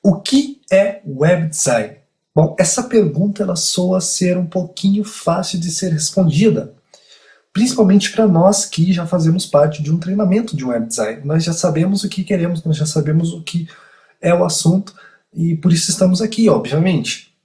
O que é web design? Bom, essa pergunta ela soa ser um pouquinho fácil de ser respondida, principalmente para nós que já fazemos parte de um treinamento de web design. Nós já sabemos o que queremos, nós já sabemos o que é o assunto e por isso estamos aqui, obviamente.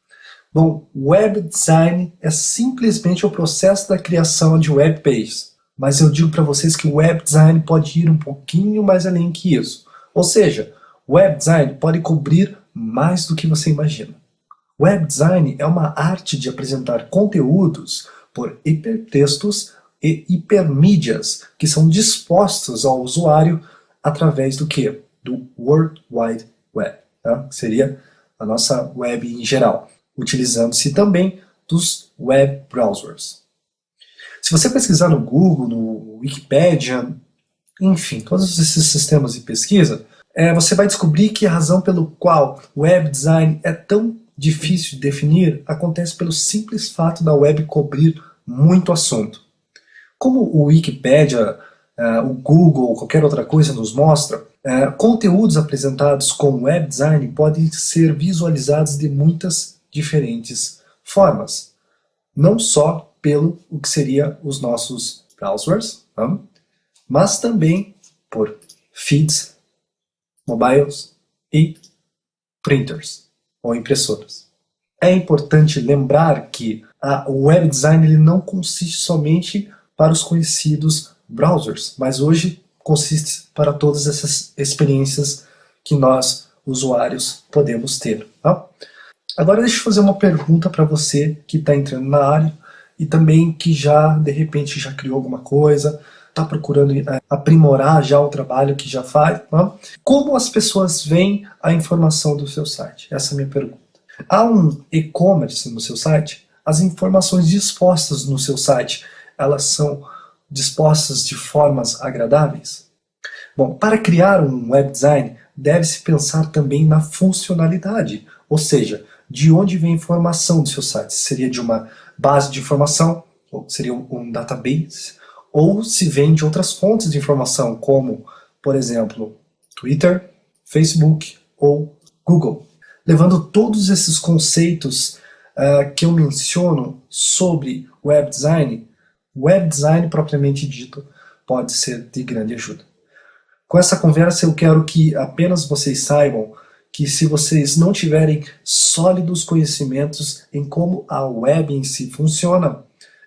Bom, web design é simplesmente o processo da criação de web pages, mas eu digo para vocês que o web design pode ir um pouquinho mais além que isso. Ou seja, web design pode cobrir mais do que você imagina. Web design é uma arte de apresentar conteúdos por hipertextos e hipermídias que são dispostos ao usuário através do quê? Do World Wide Web, tá? Que seria a nossa web em geral, utilizando-se também dos web browsers. Se você pesquisar no Google, no Wikipedia, enfim, todos esses sistemas de pesquisa, você vai descobrir que a razão pelo qual web design é tão difícil de definir acontece pelo simples fato da web cobrir muito assunto. Como o Wikipedia, o Google ou qualquer outra coisa nos mostra, conteúdos apresentados com web design podem ser visualizados de muitas diferentes formas. Não só pelo o que seria os nossos browsers, mas também por feeds, mobiles e printers ou impressoras. É importante lembrar que o web design ele não consiste somente para os conhecidos browsers, mas hoje consiste para todas essas experiências que nós, usuários, podemos ter. Tá? Agora deixa eu fazer uma pergunta para você que está entrando na área e também que já, de repente, já criou alguma coisa, está procurando aprimorar já o trabalho que já faz. Tá? Como as pessoas veem a informação do seu site? Essa é a minha pergunta. Há um e-commerce no seu site? As informações dispostas no seu site, elas são dispostas de formas agradáveis? Bom, para criar um web design, deve-se pensar também na funcionalidade, ou seja, de onde vem a informação do seu site. Seria de uma base de informação, ou seria um database, ou se vem de outras fontes de informação, como, por exemplo, Twitter, Facebook ou Google. Levando todos esses conceitos que eu menciono sobre web design propriamente dito pode ser de grande ajuda. Com essa conversa eu quero que apenas vocês saibam que se vocês não tiverem sólidos conhecimentos em como a web em si funciona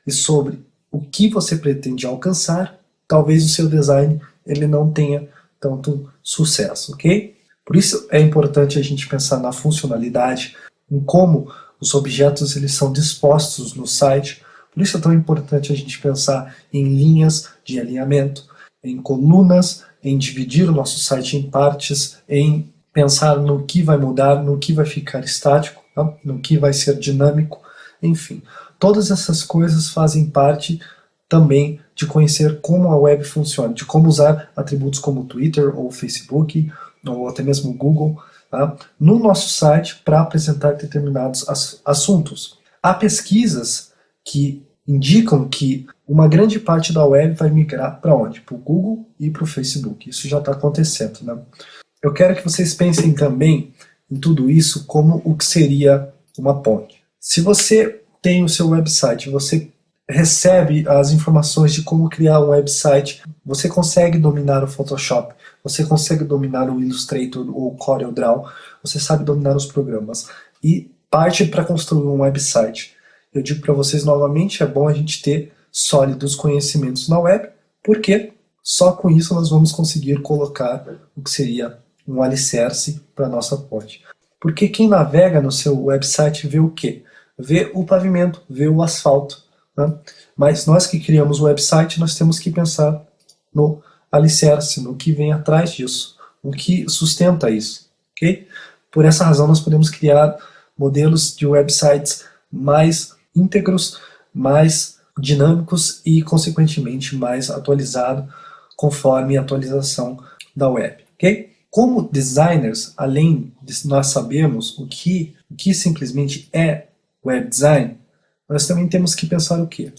e sobre o que você pretende alcançar, talvez o seu design ele não tenha tanto sucesso, ok? Por isso é importante a gente pensar na funcionalidade, em como os objetos eles são dispostos no site. Por isso é tão importante a gente pensar em linhas de alinhamento, em colunas, em dividir o nosso site em partes, em pensar no que vai mudar, no que vai ficar estático, tá? No que vai ser dinâmico, enfim. Todas essas coisas fazem parte também de conhecer como a web funciona, de como usar atributos como Twitter ou Facebook, ou até mesmo Google, tá? No nosso site para apresentar determinados assuntos. Há pesquisas que indicam que uma grande parte da web vai migrar para onde? Para o Google e para o Facebook. Isso já está acontecendo, né? Eu quero que vocês pensem também em tudo isso como o que seria uma ponte. Se você tem o seu website, você recebe as informações de como criar um website, você consegue dominar o Photoshop, você consegue dominar o Illustrator ou o CorelDRAW, você sabe dominar os programas e parte para construir um website. Eu digo para vocês novamente, é bom a gente ter sólidos conhecimentos na web, porque só com isso nós vamos conseguir colocar o que seria um alicerce para a nossa ponte. Porque quem navega no seu website vê o quê? Vê o pavimento, vê o asfalto. Né? Mas nós que criamos o website, nós temos que pensar no alicerce, no que vem atrás disso, no que sustenta isso. Okay? Por essa razão nós podemos criar modelos de websites mais íntegros, mais dinâmicos e, consequentemente, mais atualizados conforme a atualização da web. Okay? Como designers, além de nós sabermos o que simplesmente é web design, nós também temos que pensar o quê?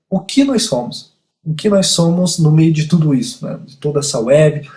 O que nós somos? O que nós somos no meio de tudo isso, né? De toda essa web,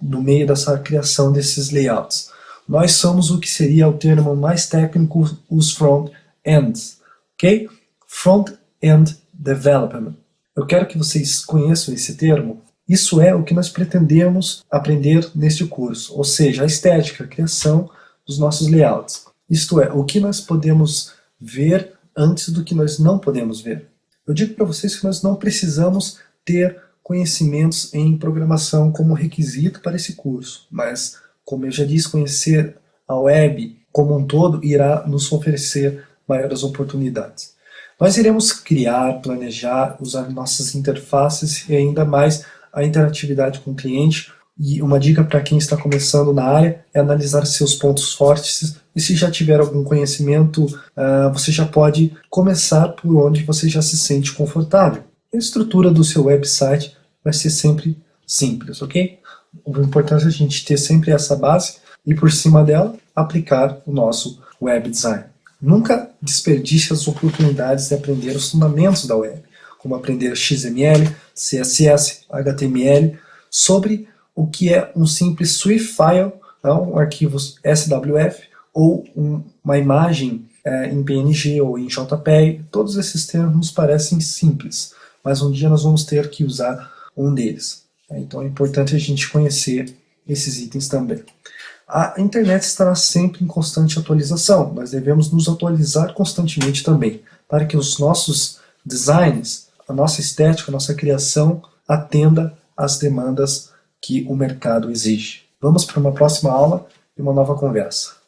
no meio dessa criação desses layouts? nós somos o que seria o termo mais técnico, os front-ends, ok? Front-end Development. Eu quero que vocês conheçam esse termo. Isso é o que nós pretendemos aprender neste curso, ou seja, a estética, a criação dos nossos layouts. Isto é, o que nós podemos ver antes do que nós não podemos ver. Eu digo para vocês que nós não precisamos ter conhecimentos em programação como requisito para esse curso, mas, como eu já disse, conhecer a web como um todo irá nos oferecer maiores oportunidades. Nós iremos criar, planejar, usar nossas interfaces e ainda mais a interatividade com o cliente. E uma dica para quem está começando na área é analisar seus pontos fortes e se já tiver algum conhecimento, você já pode começar por onde você já se sente confortável. A estrutura do seu website vai ser sempre simples, ok? O importante é a gente ter sempre essa base e por cima dela aplicar o nosso web design. Nunca desperdice as oportunidades de aprender os fundamentos da web, como aprender XML, CSS, HTML, sobre o que é um simples Swift file, um arquivo SWF, ou uma imagem em PNG ou em JPEG. Todos esses termos parecem simples, mas um dia nós vamos ter que usar um deles. Então é importante a gente conhecer esses itens também. A internet estará sempre em constante atualização. Nós devemos nos atualizar constantemente também, para que os nossos designs, a nossa estética, a nossa criação atenda às demandas que o mercado exige. Vamos para uma próxima aula e uma nova conversa.